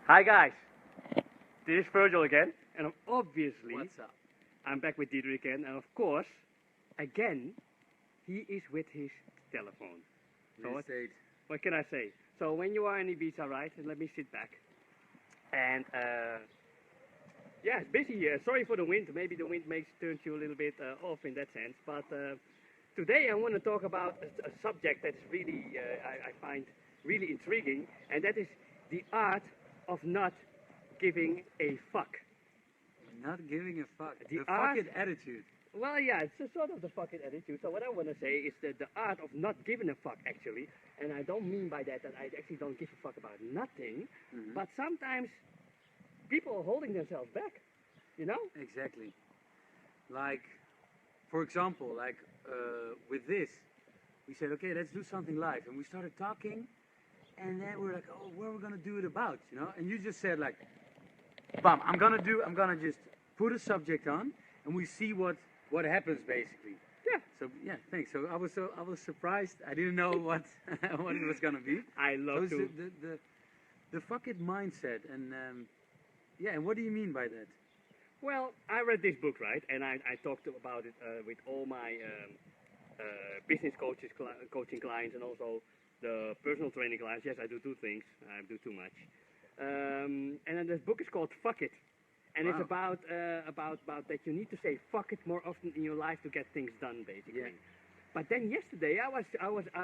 Hi guys, this is Virgil again, and obviously What's up? I'm back with Dieter again, and of course, again, he is with his telephone. So what can I say? So when you are in Ibiza, right, and let me sit back, and yeah, it's busy here. Sorry for the wind, maybe the wind turns you a little bit off in that sense, but today I want to talk about a subject that's really, I find really intriguing, and that is the art of not giving a fuck. Not giving a fuck. The The art- fucking attitude. Well, yeah, it's a sort of the fucking attitude. So what I want to say is that the art of not giving a fuck, actually, and I don't mean by that I actually don't give a fuck about nothing, but sometimes people are holding themselves back, you know? Exactly. Like, for example, with this, we said, okay, let's do something live, and we started talking, and then we're like, oh, what are we gonna do it about, you know? And you just said like, bam, I'm gonna just put a subject on, and we see what happens basically. Yeah. So yeah, thanks. So I was surprised. I didn't know what what it was gonna be. I So love it's to. the fuck it mindset, and yeah. And what do you mean by that? Well, I read this book, right, and I talked about it with all my business coaching clients, and also the personal training clients. Yes, I do two things. I do too much. And then this book is called Fuck It, and it's Wow. about that you need to say fuck it more often in your life to get things done, basically. Yeah. But then yesterday I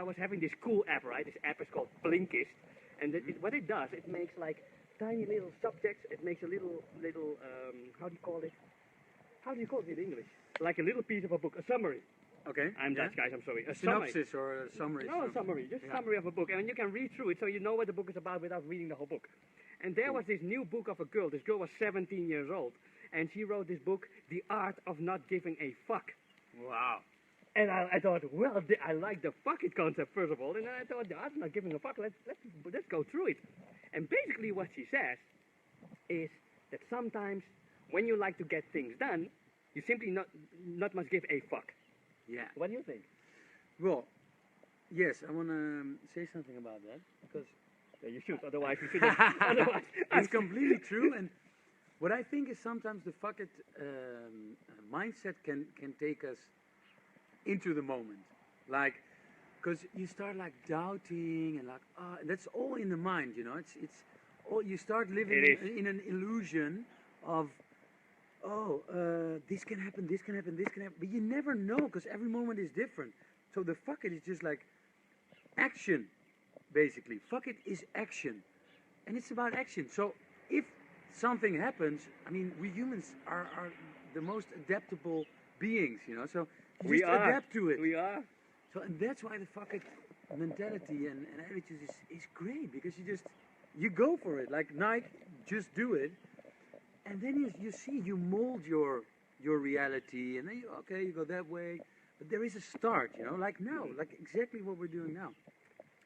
was having this cool app, right? This app is called Blinkist, and what it does, it makes like tiny little subjects. It makes a little how do you call it? How do you call it in English? Like a little piece of a book, a summary. Okay. I'm yeah. Dutch, guys. I'm sorry. A summary. Synopsis or a summary. No, a summary. Just a Yeah. summary of a book. And you can read through it so you know what the book is about without reading the whole book. And there was this new book of a girl. This girl was 17 years old. And she wrote this book, The Art of Not Giving a Fuck. Wow. And I thought, well, I like the fuck it concept, first of all. And then I thought, the art of not giving a fuck, let's go through it. And basically what she says is that sometimes when you like to get things done, you simply not must give a fuck. Yeah. What do you think? Well, yes, I want to say something about that because Yeah, you should, otherwise you shouldn't. Otherwise, it's completely true. And what I think is sometimes the fuck it mindset can take us into the moment, like because you start like doubting and like that's all in the mind, you know. It's all you start living in an illusion of this can happen, this can happen, this can happen, but you never know because every moment is different. So the fuck it is just like action, basically. Fuck it is action, and it's about action. So if something happens, I mean, we humans are the most adaptable beings, you know. So you just adapt to it. We are. So and that's why the fuck it mentality and attitude is great because you go for it. Like Nike, just do it. And then you see, you mold your reality, and then you go that way. But there is a start, you know, like now, like exactly what we're doing now.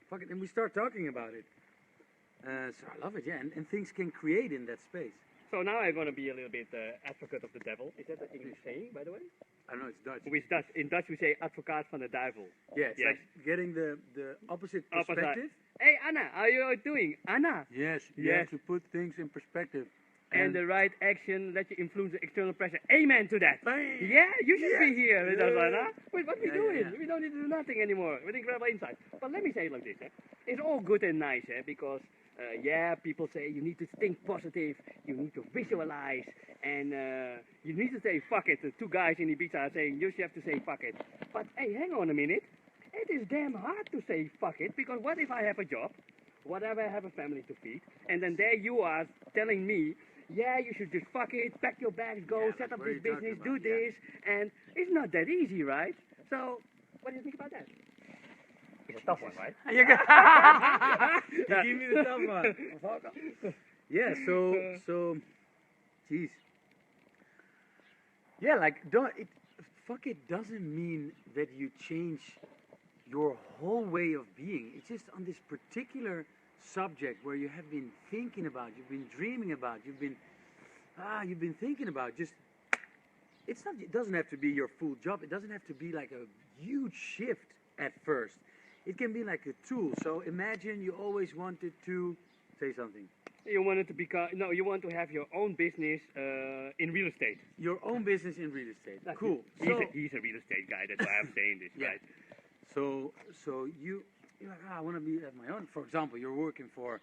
Fuck it, and we start talking about it. So I love it, yeah, and things can create in that space. So now I'm going to be a little bit advocate of the devil. Is that an English saying, by the way? I don't know, it's Dutch. In Dutch we say advocaat van de duivel. Yeah, it's Yes. like getting the opposite perspective. Hey Anna, how are you doing? Anna! Yes, you Yes. have to put things in perspective. And the right action, let you influence the external pressure. Amen to that. Bang! Yeah, you should be Yes. here with us, Yeah. Anna. Wait, what are we Yeah, doing? yeah, yeah. We don't need to do nothing anymore. With incredible insight. But let me say it like this, it's all good and nice, because people say you need to think positive, you need to visualize, and you need to say fuck it. The two guys in Ibiza are saying you have to say fuck it. But hey, hang on a minute. It is damn hard to say fuck it, because what if I have a job? What if I have a family to feed? And then there you are telling me, yeah, you should just fuck it, pack your bags, go, set up what are this you talking business, about? do this, and it's not that easy, right? So, what do you think about that? It's a tough one, right? You give me the tough one. Yeah, so, jeez. Yeah, like, fuck it doesn't mean that you change your whole way of being. It's just on this particular subject where you have been thinking about, you've been dreaming about, you've been thinking about. Just, it doesn't have to be your full job. It doesn't have to be like a huge shift at first. It can be like a tool. So imagine you always wanted to say something. You wanted to become, no, you want to have your own business in real estate. Your own business in real estate. That's cool. He's, he's a real estate guy, that's why I'm saying this, yeah. right? So you're like, I want to be at my own. For example, you're working for,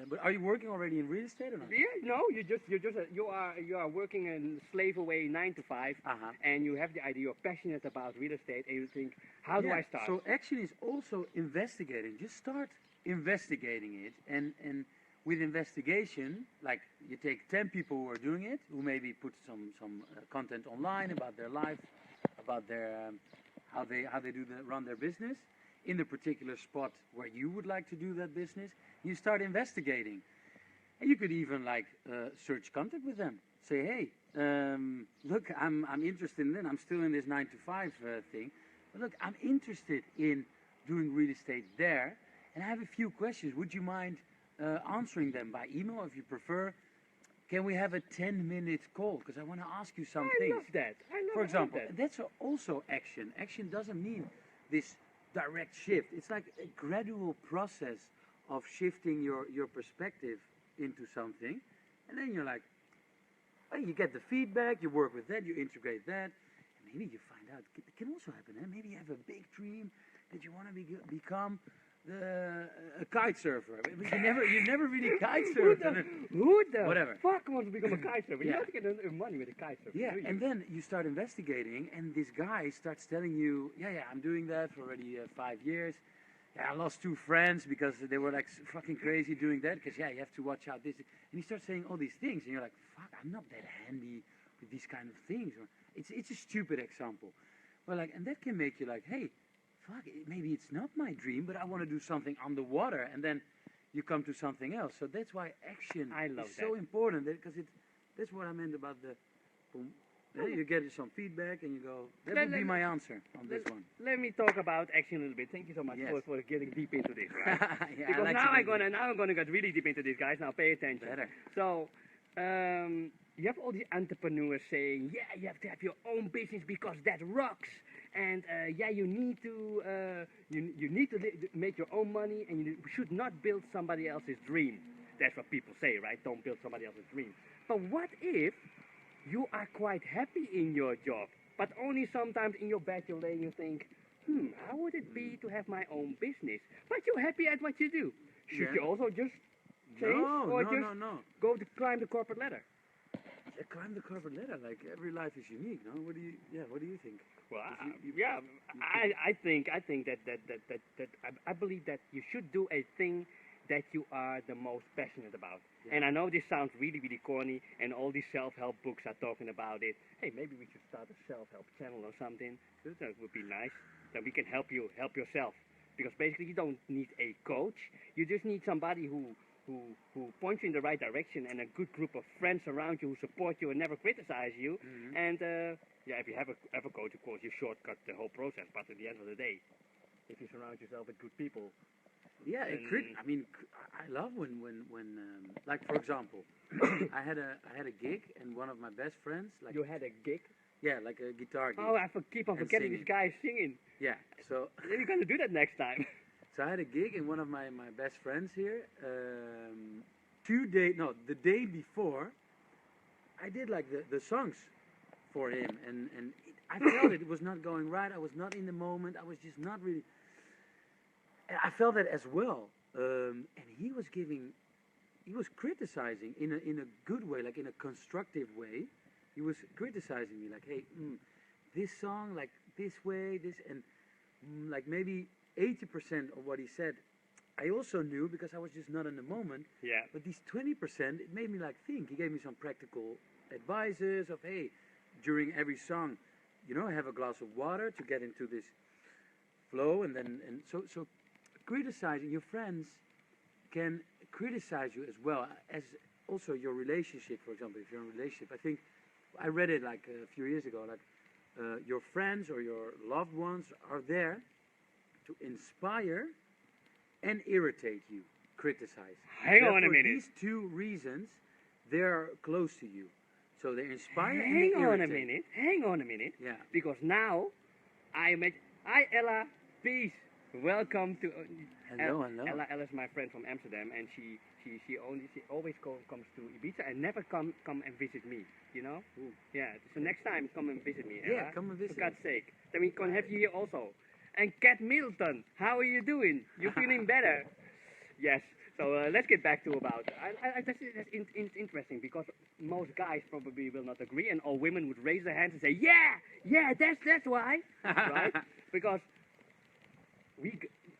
but are you working already in real estate or not? Yeah, no, you are working and slave away 9 to 5, and you have the idea, you're passionate about real estate, and you think, how do I start? So action is also investigating. Just start investigating it, and with investigation, like you take 10 people who are doing it, who maybe put some content online about their life, about their how they run their business in the particular spot where you would like to do that business. You start investigating, and you could even like search contact with them. Say, hey, look, I'm interested in that. I'm still in this 9 to 5 thing, but look, I'm interested in doing real estate there, and I have a few questions. Would you mind answering them by email if you prefer? Can we have a 10-minute call? Because I want to ask you some things. I love that. For example, that. That's also action. Action doesn't mean this direct shift. It's like a gradual process of shifting your perspective into something. And then you're like, oh, you get the feedback, you work with that, you integrate that. And maybe you find out, it can also happen. Maybe you have a big dream that you want to become a kite surfer. You've never really kite surfed. Who the whatever. fuck wants to become a kite surfer? You have to get money with a kite surfer. Yeah, and then you start investigating, and this guy starts telling you, yeah, I'm doing that for already 5 years. Yeah, I lost 2 friends because they were like fucking crazy doing that. Because you have to watch out this. And he starts saying all these things, and you're like, fuck, I'm not that handy with these kind of things. It's a stupid example, but like, and that can make you like, hey, fuck, maybe it's not my dream, but I want to do something on the water, and then you come to something else. So that's why action is so important, because that's what I meant about the boom. You get some feedback and you go, that would be my answer on this one. Let me talk about action a little bit. Thank you so much for getting deep into this, right? Yeah, because like now I'm gonna get really deep into this, guys. Now pay attention. Better. So you have all these entrepreneurs saying, yeah, you have to have your own business because that rocks. And you need to you need to make your own money, and you should not build somebody else's dream. That's what people say, right? Don't build somebody else's dream. But what if you are quite happy in your job, but only sometimes in your bed you lay and you think, how would it be to have my own business? But you're happy at what you do. Should you also just change go to climb the corporate ladder? Yeah, climb the corporate ladder. Like every life is unique, no? What do you think? Well, I think that I believe that you should do a thing that you are the most passionate about. Yeah. And I know this sounds really, really corny, and all these self-help books are talking about it. Hey, maybe we should start a self-help channel or something. That would be nice. Then we can help you help yourself. Because basically you don't need a coach. You just need somebody who points you in the right direction, and a good group of friends around you who support you and never criticize you. Mm-hmm. And if you have a coach, of course, you shortcut the whole process. But at the end of the day, if you surround yourself with good people. Yeah, I mean, I love when like for example, I had a gig, and one of my best friends, like, you had a gig. Yeah, like a guitar gig. Oh, I keep on forgetting this guy is singing. Yeah, so then you're gonna do that next time. So I had a gig, and one of my best friends here, the day before, I did like the songs for him, and I felt it was not going right. I was not in the moment. I was just not really. And I felt that as well, and he was criticizing in a good way, like in a constructive way. He was criticizing me, like, hey, this song, like this way, this, and like maybe 80% of what he said, I also knew because I was just not in the moment. Yeah. But these 20%, it made me like think. He gave me some practical advices of, hey, during every song, have a glass of water to get into this flow, and so criticizing your friends can criticize you as well as also your relationship. For example, if you're in a relationship, I think I read it like a few years ago, like your friends or your loved ones are there to inspire and irritate you, criticize. Hang on a minute. These 2 reasons, they're close to you. So they inspire and they irritate. Hang on a minute. Yeah. Because now, hi Ella, peace. Welcome to. Hello. Ella is my friend from Amsterdam, and she always comes to Ibiza and never come and visit me. You know? Ooh. Yeah. So next time, come and visit me. Yeah, Ella. come and visit. For God's sake. Then we can have you here also. And Kat Middleton, how are you doing? You feeling better? Yes. So let's get back to about. That's interesting because most guys probably will not agree, and all women would raise their hands and say, yeah, that's why, right? Because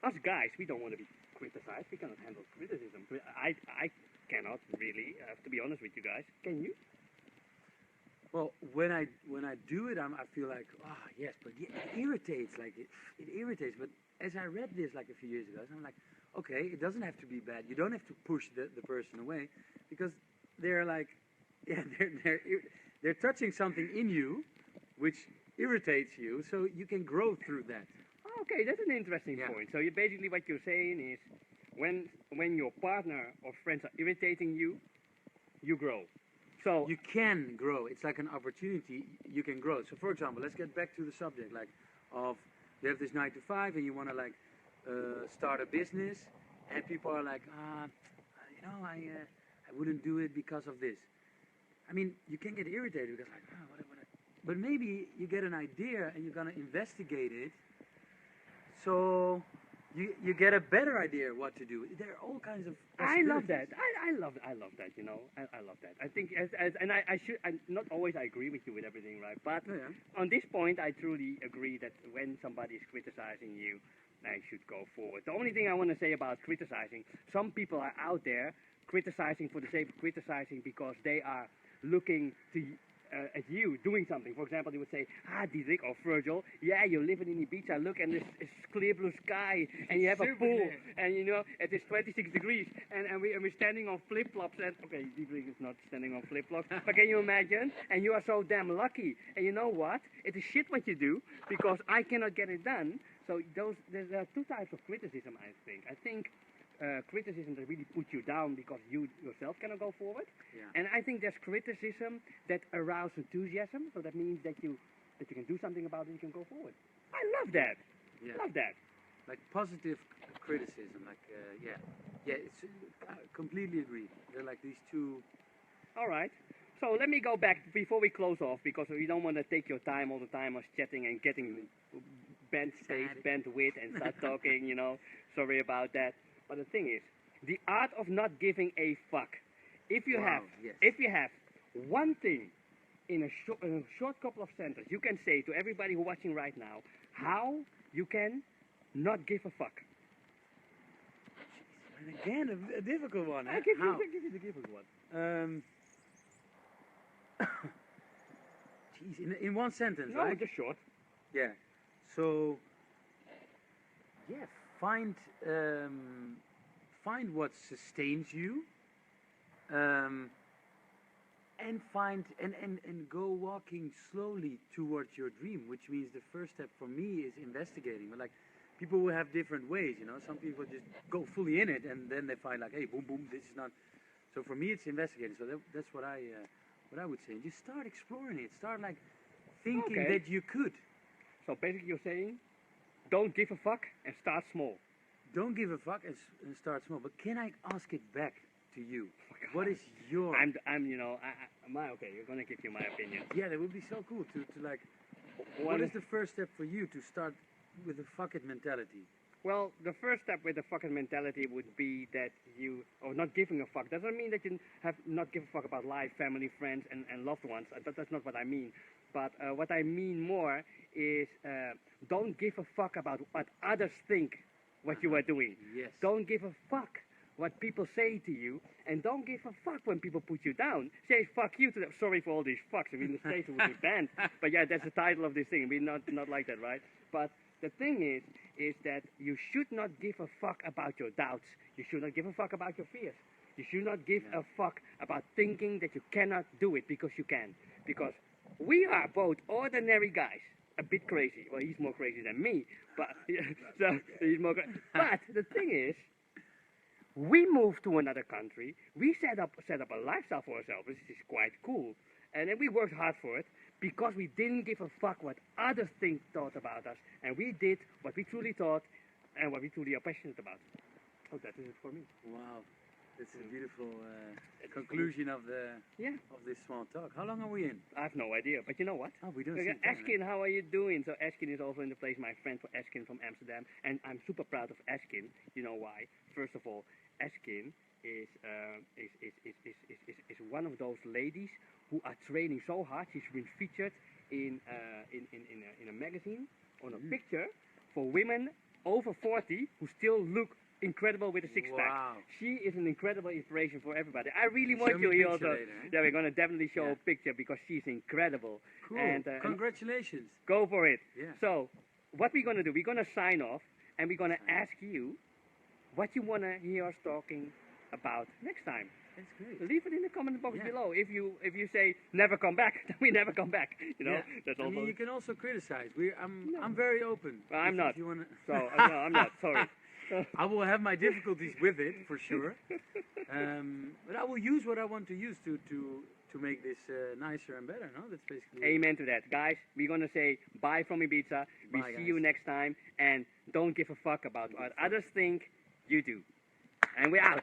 us guys, we don't want to be criticized. We cannot handle criticism. I cannot really, to be honest with you guys. Can you? Well, when I do it, I feel like, yes, but it irritates. Like it irritates. But as I read this like a few years ago, I'm like, okay, it doesn't have to be bad. You don't have to push the person away, because they're like, they're touching something in you, which irritates you. So you can grow through that. Okay, that's an interesting point. So basically what you're saying is, when your partner or friends are irritating you, you grow. So you can grow. It's like an opportunity. You can grow. So for example, let's get back to the subject, like of you have this 9 to 5 and you want to like start a business, and people are like, I wouldn't do it because of this. I mean, you can get irritated because like, what. But maybe you get an idea and you're gonna investigate it. So you get a better idea what to do. There are all kinds of I love that. I love that. You know, I love that. I think not always I agree with you with everything, right? But on this point, I truly agree that when somebody is criticizing you, I should go forward. The only thing I want to say about criticizing, some people are out there criticizing for the sake of criticizing because they are looking to at you doing something. For example, they would say, Diederik or Virgil, you're living in Ibiza, look, and it's clear blue sky, and you have a pool, and you know, it is 26 degrees, and we're standing on flip-flops, and, okay, Diederik is not standing on flip-flops, but can you imagine? And you are so damn lucky, and you know what? It is shit what you do, because I cannot get it done. So there are two types of criticism, I think. I think criticism that really puts you down because you yourself cannot go forward. Yeah. And I think there's criticism that arouses enthusiasm, so that means that you can do something about it and you can go forward. I love that. Yeah. Love that. Like positive criticism, like, it's, I completely agree. They're like these two. All right. So let me go back before we close off, because we don't want to take your time all the time us chatting and getting bent face, bent wit, and start talking, you know. Sorry about that. But the thing is, the art of not giving a fuck. If you have one thing in a short couple of sentences, you can say to everybody who's watching right now how you can not give a fuck. And again, a difficult one. I give you the difficult one. Jeez, in one sentence, no, right? Just short. Yeah. So, find what sustains you, and go walking slowly towards your dream, which means the first step for me is investigating. But like, people will have different ways, you know. Some people just go fully in it, and then they find like, hey, boom, boom, this is not. So for me, it's investigating. So that's what I would say. Just start exploring it. Start like thinking that you could. So basically, you're saying, don't give a fuck and start small. Don't give a fuck and start small. But can I ask it back to you? What is your? Okay, you're gonna give you my opinion. Yeah, that would be so cool to like. What is the first step for you to start with the fuck it mentality? Well, the first step with the fucking mentality would be that not giving a fuck. Doesn't mean that you have not give a fuck about life, family, friends, and loved ones. That's not what I mean. But what I mean more is don't give a fuck about what others think what you are doing. Yes. Don't give a fuck what people say to you, and don't give a fuck when people put you down. Say fuck you to them. Sorry for all these fucks. I mean, the States would be banned. But yeah, that's the title of this thing. We're not like that, right? But the thing is that you should not give a fuck about your doubts. You should not give a fuck about your fears. You should not give a fuck about thinking that you cannot do it because you can. Because we are both ordinary guys. A bit crazy. Well, he's more crazy than me. But so he's more. But the thing is, we moved to another country. We set up a lifestyle for ourselves, which is quite cool. And then we worked hard for it because we didn't give a fuck what others thought about us. And we did what we truly thought and what we truly are passionate about. So that is it for me. Wow, that's a beautiful conclusion of this small talk. How long are we in? I have no idea, but you know what? Oh, we don't Okay, see time, Ashkin, how are you doing? So Ashkin is also in the place, my friend for Ashkin from Amsterdam, and I'm super proud of Ashkin. You know why? First of all, Ashkin is one of those ladies who are training so hard. She's been featured in a magazine on a picture for women over 40 who still look incredible with a six-pack. Wow. She is an incredible inspiration for everybody. I really want Show you me a here picture also. later, eh? Yeah, we're gonna definitely show a picture because she's incredible. Cool. And Congratulations. go for it. Yeah. So, what we're gonna do? We're gonna sign off, and we're gonna ask you what you wanna hear us talking about next time. That's great. Leave it in the comment box below. If you say never come back, then we never come back. You know, that's also. I mean, you can also criticize. I'm very open. Well, I'm not. If you wanna... So no, I'm not. Sorry. I will have my difficulties with it for sure, but I will use what I want to use to make this nicer and better. No, that's basically. Amen to that, guys. We're gonna say bye from Ibiza. We Bye, see guys. you next time, and don't give a fuck about what others think. You do, and we're out.